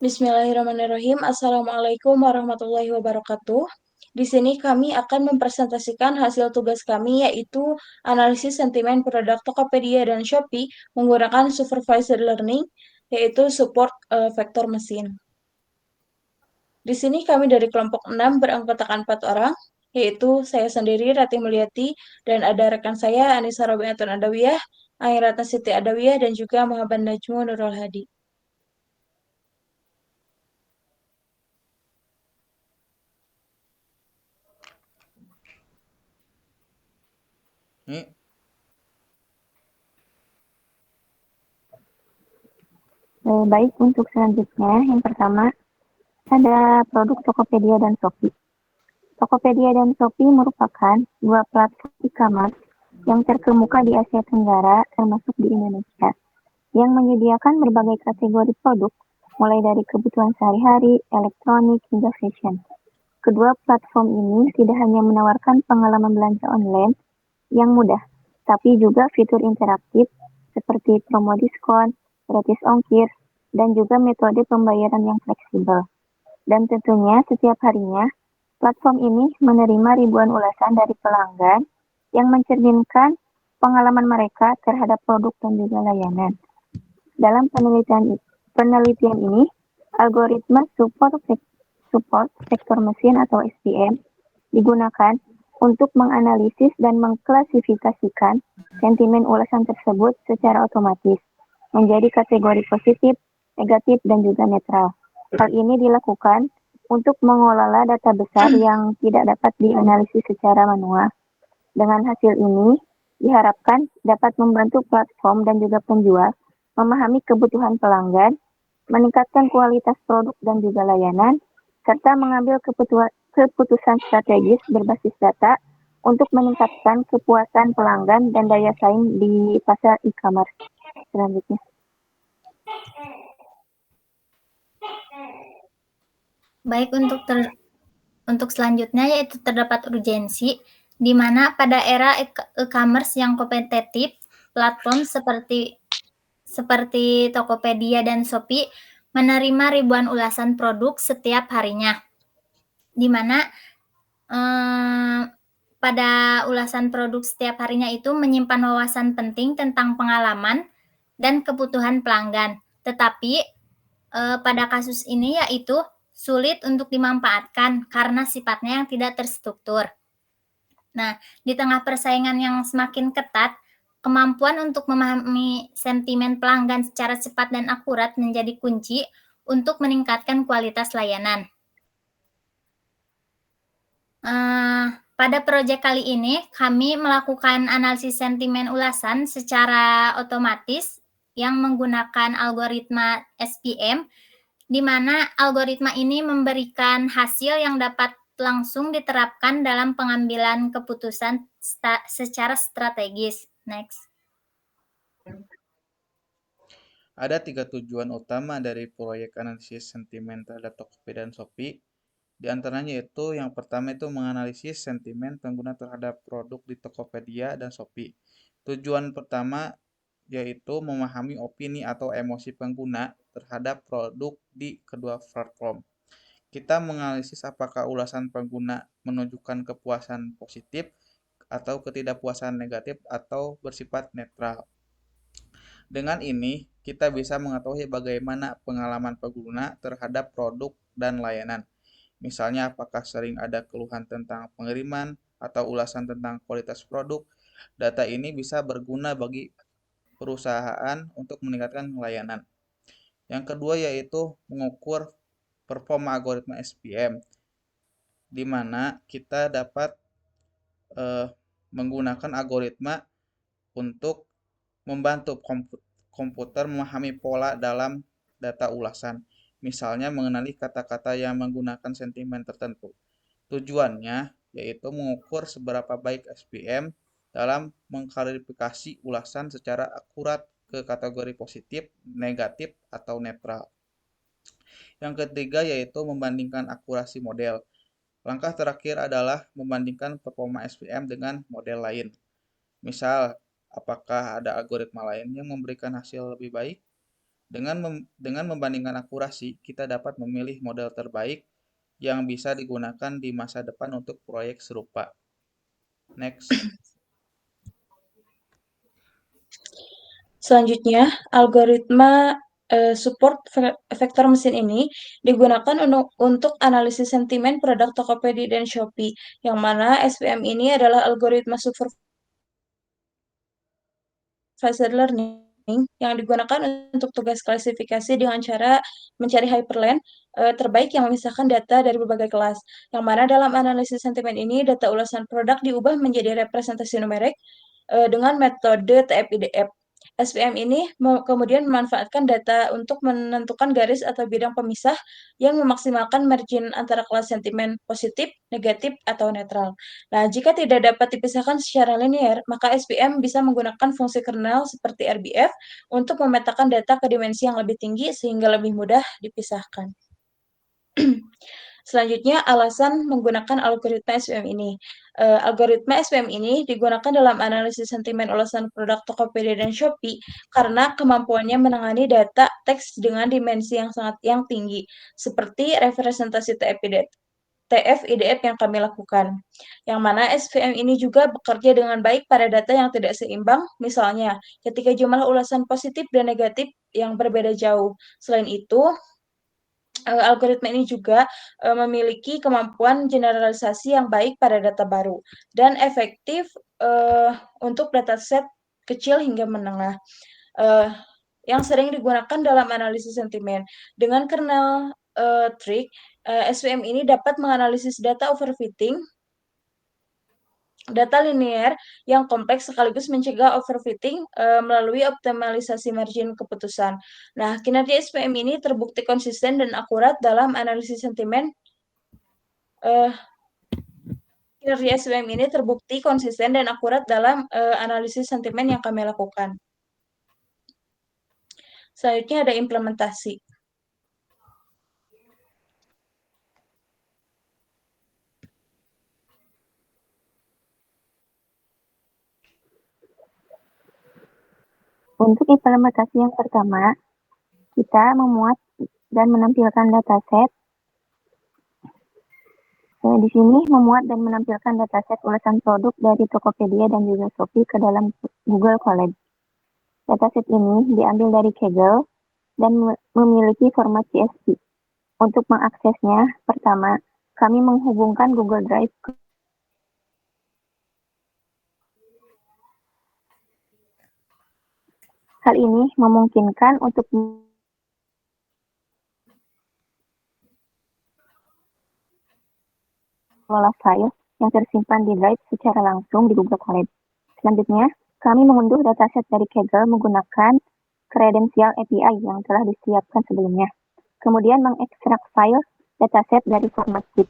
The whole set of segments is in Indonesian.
Bismillahirrahmanirrahim. Assalamualaikum warahmatullahi wabarakatuh. Di sini kami akan mempresentasikan hasil tugas kami yaitu analisis sentimen produk Tokopedia dan Shopee menggunakan supervised learning yaitu support vektor mesin. Di sini kami dari kelompok 6 beranggotakan 4 orang yaitu saya sendiri Ratih Mulyati dan ada rekan saya Anissa Robiatun Adawiyah, Airatna Siti Adawiyah dan juga Muhammad Najmu Nurul Hadi. Ini Baik, untuk selanjutnya, yang pertama ada produk Tokopedia dan Shopee. Tokopedia dan Shopee merupakan dua platform e-commerce yang terkemuka di Asia Tenggara, termasuk di Indonesia, yang menyediakan berbagai kategori produk, mulai dari kebutuhan sehari-hari, elektronik, hingga fashion. Kedua platform ini tidak hanya menawarkan pengalaman belanja online yang mudah, tapi juga fitur interaktif seperti promo diskon, gratis ongkir, dan juga metode pembayaran yang fleksibel. Dan tentunya setiap harinya, platform ini menerima ribuan ulasan dari pelanggan yang mencerminkan pengalaman mereka terhadap produk dan juga layanan. Dalam penelitian ini, algoritma support vektor mesin atau SVM digunakan untuk menganalisis dan mengklasifikasikan sentimen ulasan tersebut secara otomatis menjadi kategori positif, negatif, dan juga netral. Hal ini dilakukan untuk mengelola data besar yang tidak dapat dianalisis secara manual. Dengan hasil ini, diharapkan dapat membantu platform dan juga penjual memahami kebutuhan pelanggan, meningkatkan kualitas produk dan juga layanan, serta mengambil keputusan strategis berbasis data untuk meningkatkan kepuasan pelanggan dan daya saing di pasar e-commerce. Selanjutnya. Baik, untuk selanjutnya yaitu terdapat urgensi, di mana pada era e-commerce yang kompetitif, platform seperti Tokopedia dan Shopee menerima ribuan ulasan produk setiap harinya, di mana pada ulasan produk setiap harinya itu menyimpan wawasan penting tentang pengalaman dan kebutuhan pelanggan. Tetapi pada kasus ini yaitu sulit untuk dimanfaatkan karena sifatnya yang tidak terstruktur. Nah, di tengah persaingan yang semakin ketat, kemampuan untuk memahami sentimen pelanggan secara cepat dan akurat menjadi kunci untuk meningkatkan kualitas layanan. Pada proyek kali ini, kami melakukan analisis sentimen ulasan secara otomatis yang menggunakan algoritma SPM, di mana algoritma ini memberikan hasil yang dapat langsung diterapkan dalam pengambilan keputusan secara strategis. Next. ada 3 tujuan utama dari proyek analisis sentimen terhadap Tokopedia dan Shopee. Di antaranya itu yang pertama itu menganalisis sentimen pengguna terhadap produk di Tokopedia dan Shopee. Tujuan pertama yaitu memahami opini atau emosi pengguna terhadap produk di kedua platform. Kita menganalisis apakah ulasan pengguna menunjukkan kepuasan positif atau ketidakpuasan negatif atau bersifat netral. Dengan ini, kita bisa mengetahui bagaimana pengalaman pengguna terhadap produk dan layanan. Misalnya, apakah sering ada keluhan tentang pengiriman atau ulasan tentang kualitas produk. Data ini bisa berguna bagi perusahaan untuk meningkatkan layanan. Yang kedua yaitu mengukur performa algoritma SPM, di mana kita dapat menggunakan algoritma untuk membantu komputer memahami pola dalam data ulasan. Misalnya mengenali kata-kata yang menggunakan sentimen tertentu. Tujuannya yaitu mengukur seberapa baik SPM dalam mengklarifikasi ulasan secara akurat ke kategori positif, negatif, atau netral. Yang ketiga yaitu membandingkan akurasi model. Langkah terakhir adalah membandingkan performa SPM dengan model lain. Misal, apakah ada algoritma lain yang memberikan hasil lebih baik? Dengan membandingkan akurasi, kita dapat memilih model terbaik yang bisa digunakan di masa depan untuk proyek serupa. Next. Selanjutnya, algoritma support vektor mesin ini digunakan untuk analisis sentimen produk Tokopedia dan Shopee, yang mana SVM ini adalah algoritma supervised learning yang digunakan untuk tugas klasifikasi dengan cara mencari hyperlink terbaik yang memisahkan data dari berbagai kelas, yang mana dalam analisis sentimen ini data ulasan produk diubah menjadi representasi numerik dengan metode TF-IDF. SVM ini kemudian memanfaatkan data untuk menentukan garis atau bidang pemisah yang memaksimalkan margin antara kelas sentimen positif, negatif, atau netral. Nah, jika tidak dapat dipisahkan secara linear, maka SVM bisa menggunakan fungsi kernel seperti RBF untuk memetakan data ke dimensi yang lebih tinggi sehingga lebih mudah dipisahkan. Selanjutnya, alasan menggunakan algoritma SVM ini. Algoritma SVM ini digunakan dalam analisis sentimen ulasan produk Tokopedia dan Shopee karena kemampuannya menangani data teks dengan dimensi yang tinggi, seperti representasi TF-IDF yang kami lakukan. Yang mana SVM ini juga bekerja dengan baik pada data yang tidak seimbang, misalnya ketika jumlah ulasan positif dan negatif yang berbeda jauh. Selain itu, algoritma ini juga memiliki kemampuan generalisasi yang baik pada data baru dan efektif untuk dataset kecil hingga menengah yang sering digunakan dalam analisis sentimen. Dengan kernel trig, SVM ini dapat menganalisis data overfitting, data linear yang kompleks sekaligus mencegah overfitting melalui optimalisasi margin keputusan. Nah, kinerja SVM ini terbukti konsisten dan akurat dalam analisis sentimen. Kinerja SVM ini terbukti konsisten dan akurat dalam analisis sentimen yang kami lakukan. Selanjutnya ada implementasi. Untuk implementasi yang pertama, kita memuat dan menampilkan dataset. Di sini memuat dan menampilkan dataset ulasan produk dari Tokopedia dan juga Shopee ke dalam Google Colab. Dataset ini diambil dari Kaggle dan memiliki format CSV. Untuk mengaksesnya, pertama, kami menghubungkan Google Drive ke hal ini memungkinkan untuk mengelola file yang tersimpan di Drive secara langsung di Google Colab. Selanjutnya, kami mengunduh dataset dari Kaggle menggunakan kredensial API yang telah disiapkan sebelumnya. Kemudian mengekstrak file dataset dari format zip.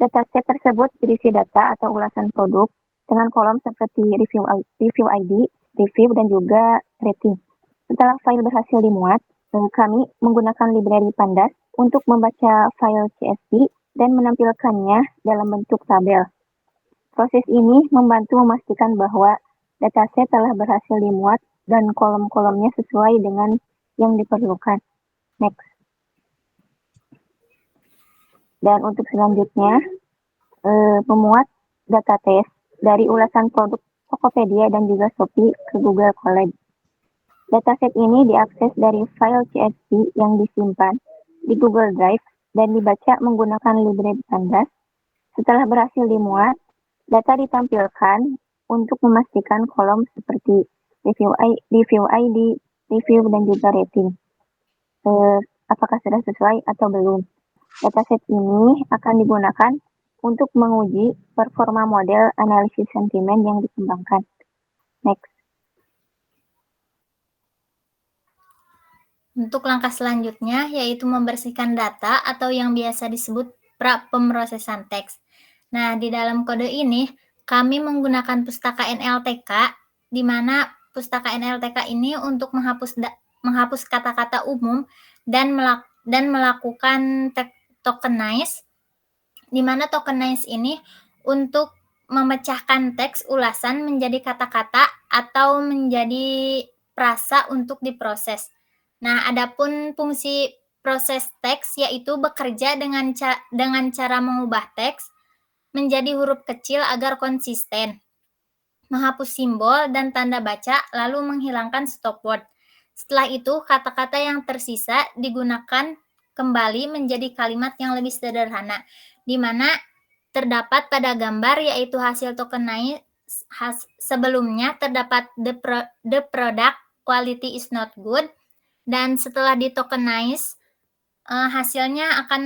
Dataset tersebut berisi data atau ulasan produk dengan kolom seperti review ID, review, dan juga rating. Setelah file berhasil dimuat, kami menggunakan library Pandas untuk membaca file CSV dan menampilkannya dalam bentuk tabel. Proses ini membantu memastikan bahwa dataset telah berhasil dimuat dan kolom-kolomnya sesuai dengan yang diperlukan. Next. Dan untuk selanjutnya, memuat data test dari ulasan produk Tokopedia dan juga Shopee ke Google Colab. Dataset ini diakses dari file CSV yang disimpan di Google Drive dan dibaca menggunakan library Pandas. Setelah berhasil dimuat, data ditampilkan untuk memastikan kolom seperti review ID, review, dan juga rating. Apakah sudah sesuai atau belum? Dataset ini akan digunakan untuk menguji performa model analisis sentimen yang dikembangkan. Next. Untuk langkah selanjutnya yaitu membersihkan data atau yang biasa disebut pra-pemrosesan teks. Nah, di dalam kode ini kami menggunakan pustaka NLTK, di mana pustaka NLTK ini untuk menghapus kata-kata umum dan melakukan tokenize, di mana tokenize ini untuk memecahkan teks ulasan menjadi kata-kata atau menjadi frasa untuk diproses. Nah, adapun fungsi proses teks yaitu bekerja dengan cara mengubah teks menjadi huruf kecil agar konsisten, menghapus simbol dan tanda baca, lalu menghilangkan stop word. Setelah itu, kata-kata yang tersisa digunakan kembali menjadi kalimat yang lebih sederhana, di mana terdapat pada gambar yaitu hasil tokenize. Sebelumnya terdapat the product quality is not good, dan setelah di tokenize hasilnya akan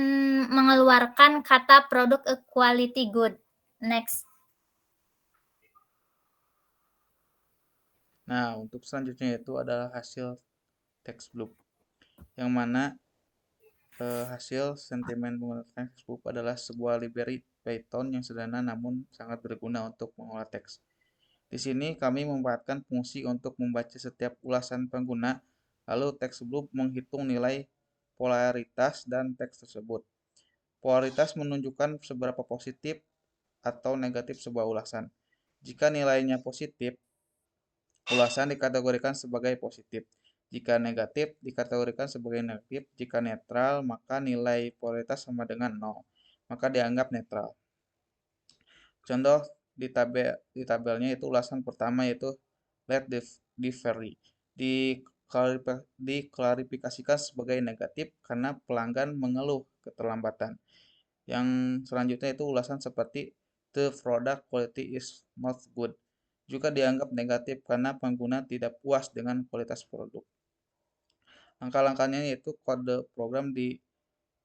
mengeluarkan kata produk quality good. Next. Nah, untuk selanjutnya itu adalah hasil text bloop, yang mana hasil sentimen menggunakan text bloop adalah sebuah library Python yang sederhana namun sangat berguna untuk mengolah teks. Di sini kami memanfaatkan fungsi untuk membaca setiap ulasan pengguna, lalu text bloop menghitung nilai polaritas dan teks tersebut. Polaritas menunjukkan seberapa positif atau negatif sebuah ulasan. Jika nilainya positif, ulasan dikategorikan sebagai positif. Jika negatif, dikategorikan sebagai negatif. Jika netral, maka nilai polaritas sama dengan 0. Maka dianggap netral. Contoh di tabelnya itu ulasan pertama yaitu let differ diklarifikasikan sebagai negatif karena pelanggan mengeluh keterlambatan. Yang selanjutnya itu ulasan seperti the product quality is not good juga dianggap negatif karena pengguna tidak puas dengan kualitas produk. Langkah-langkahnya yaitu kode program di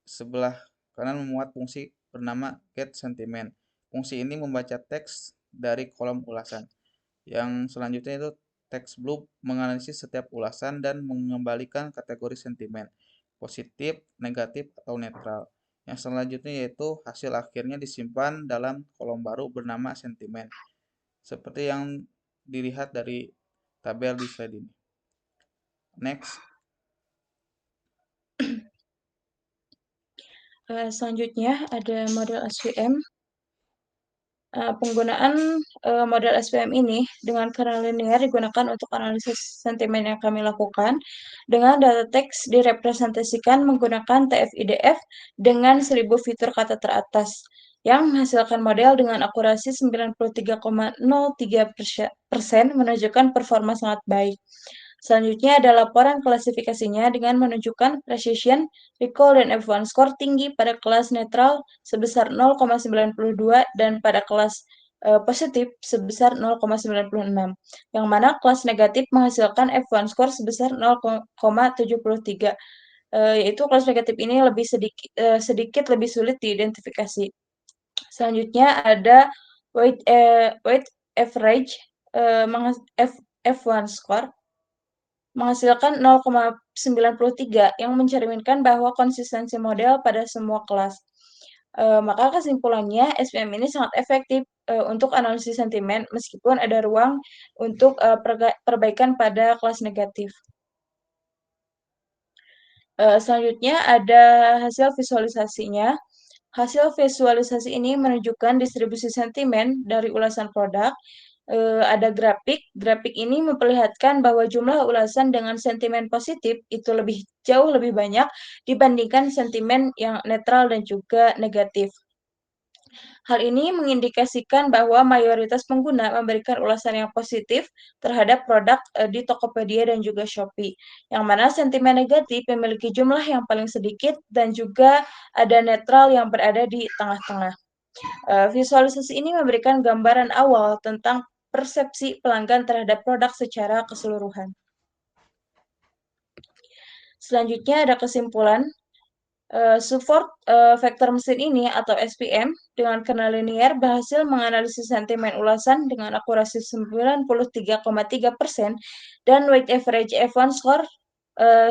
sebelah kanan memuat fungsi bernama getSentiment. Fungsi ini membaca teks dari kolom ulasan. Yang selanjutnya itu text bloop menganalisis setiap ulasan dan mengembalikan kategori sentimen, positif, negatif, atau netral. Yang selanjutnya yaitu hasil akhirnya disimpan dalam kolom baru bernama sentimen, seperti yang dilihat dari tabel di slide ini. Next. Selanjutnya ada model SVM. Penggunaan model SVM ini dengan kernel linear digunakan untuk analisis sentimen yang kami lakukan. Dengan data teks direpresentasikan menggunakan TF-IDF dengan 1000 fitur kata teratas yang menghasilkan model dengan akurasi 93,03% menunjukkan performa sangat baik. Selanjutnya ada laporan klasifikasinya dengan menunjukkan precision, recall, dan F1 score tinggi pada kelas netral sebesar 0,92 dan pada kelas positif sebesar 0,96, yang mana kelas negatif menghasilkan F1 score sebesar 0,73. Yaitu kelas negatif ini lebih sedikit lebih sulit diidentifikasi. Selanjutnya ada weight average F1 score menghasilkan 0,93 yang mencerminkan bahwa konsistensi model pada semua kelas. Maka kesimpulannya SVM ini sangat efektif untuk analisis sentimen meskipun ada ruang untuk perbaikan pada kelas negatif. Selanjutnya ada hasil visualisasinya. Hasil visualisasi ini menunjukkan distribusi sentimen dari ulasan produk. Ada grafik. Grafik ini memperlihatkan bahwa jumlah ulasan dengan sentimen positif itu jauh lebih banyak dibandingkan sentimen yang netral dan juga negatif. Hal ini mengindikasikan bahwa mayoritas pengguna memberikan ulasan yang positif terhadap produk di Tokopedia dan juga Shopee, yang mana sentimen negatif memiliki jumlah yang paling sedikit dan juga ada netral yang berada di tengah-tengah. Visualisasi ini memberikan gambaran awal tentang persepsi pelanggan terhadap produk secara keseluruhan. Selanjutnya ada kesimpulan. Support vektor mesin ini atau SVM dengan kernel linear berhasil menganalisis sentimen ulasan dengan akurasi 93,3% dan weight average F1 score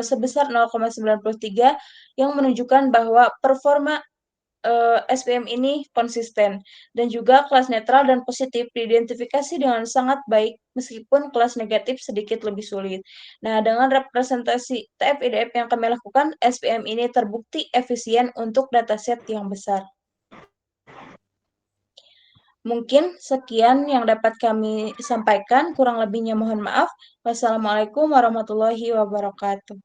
sebesar 0,93 yang menunjukkan bahwa performa SVM ini konsisten dan juga kelas netral dan positif diidentifikasi dengan sangat baik meskipun kelas negatif sedikit lebih sulit. Nah, dengan representasi TF-IDF yang kami lakukan, SVM ini terbukti efisien untuk dataset yang besar. Mungkin sekian yang dapat kami sampaikan, kurang lebihnya mohon maaf. Wassalamualaikum warahmatullahi wabarakatuh.